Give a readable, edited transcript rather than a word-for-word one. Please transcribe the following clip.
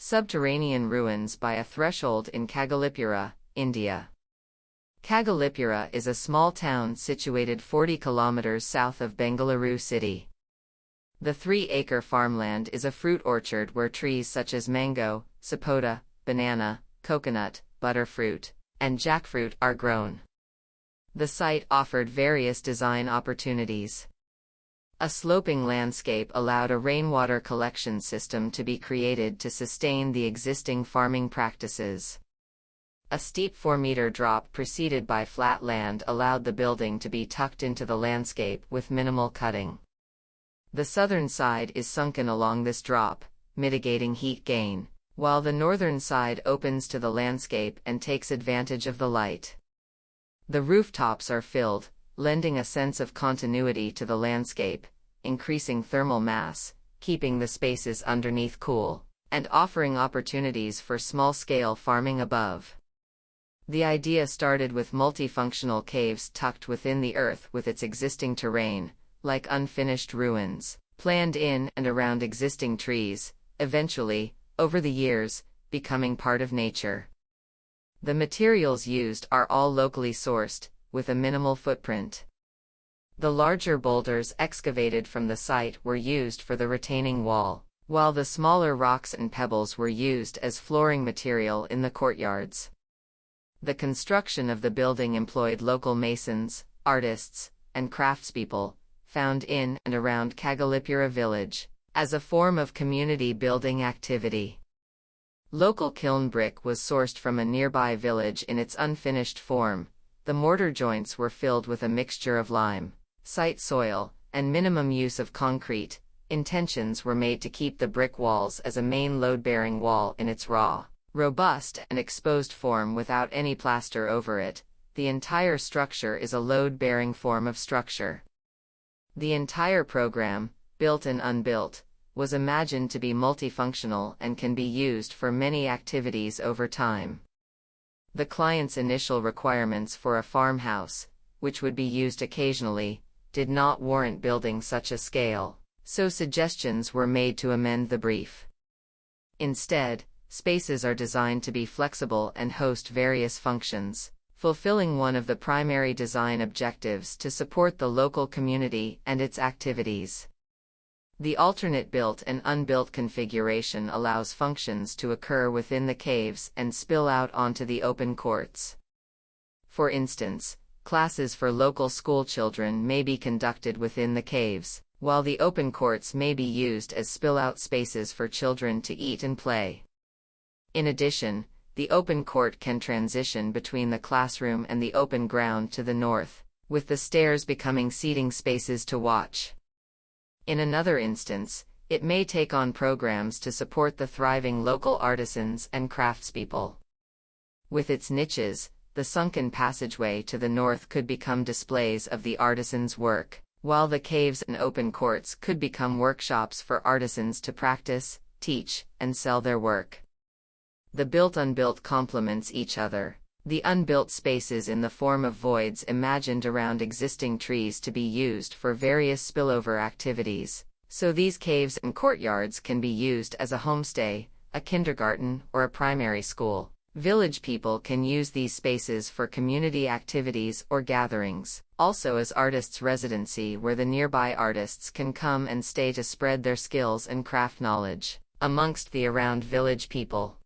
Subterranean ruins by a threshold in Kaggalipura, India. Kaggalipura is a small town situated 40 kilometers south of Bengaluru city. The 3-acre farmland is a fruit orchard where trees such as mango, sapota, banana, coconut, butterfruit, and jackfruit are grown. The site offered various design opportunities. A sloping landscape allowed a rainwater collection system to be created to sustain the existing farming practices. A steep 4-meter drop preceded by flat land allowed the building to be tucked into the landscape with minimal cutting. The southern side is sunken along this drop, mitigating heat gain, while the northern side opens to the landscape and takes advantage of the light. The rooftops are filled, lending a sense of continuity to the landscape, increasing thermal mass, keeping the spaces underneath cool, and offering opportunities for small-scale farming above. The idea started with multifunctional caves tucked within the earth with its existing terrain, like unfinished ruins, planned in and around existing trees, eventually, over the years, becoming part of nature. The materials used are all locally sourced, with a minimal footprint. The larger boulders excavated from the site were used for the retaining wall, while the smaller rocks and pebbles were used as flooring material in the courtyards. The construction of the building employed local masons, artists, and craftspeople, found in and around Kaggalipura village, as a form of community building activity. Local kiln brick was sourced from a nearby village in its unfinished form. The mortar joints were filled with a mixture of lime, site soil, and minimum use of concrete. Intentions were made to keep the brick walls as a main load-bearing wall in its raw, robust and exposed form without any plaster over it. The entire structure is a load-bearing form of structure. The entire program, built and unbuilt, was imagined to be multifunctional and can be used for many activities over time. The client's initial requirements for a farmhouse, which would be used occasionally, did not warrant building such a scale, so suggestions were made to amend the brief. Instead, spaces are designed to be flexible and host various functions, fulfilling one of the primary design objectives to support the local community and its activities. The alternate built and unbuilt configuration allows functions to occur within the caves and spill out onto the open courts. For instance, classes for local school children may be conducted within the caves, while the open courts may be used as spill-out spaces for children to eat and play. In addition, the open court can transition between the classroom and the open ground to the north, with the stairs becoming seating spaces to watch. In another instance, it may take on programs to support the thriving local artisans and craftspeople. With its niches, the sunken passageway to the north could become displays of the artisans' work, while the caves and open courts could become workshops for artisans to practice, teach, and sell their work. The built-unbuilt complements each other. The unbuilt spaces in the form of voids imagined around existing trees to be used for various spillover activities, so these caves and courtyards can be used as a homestay, a kindergarten, or a primary school. Village people can use these spaces for community activities or gatherings, also as artists' residency where the nearby artists can come and stay to spread their skills and craft knowledge amongst the around village people.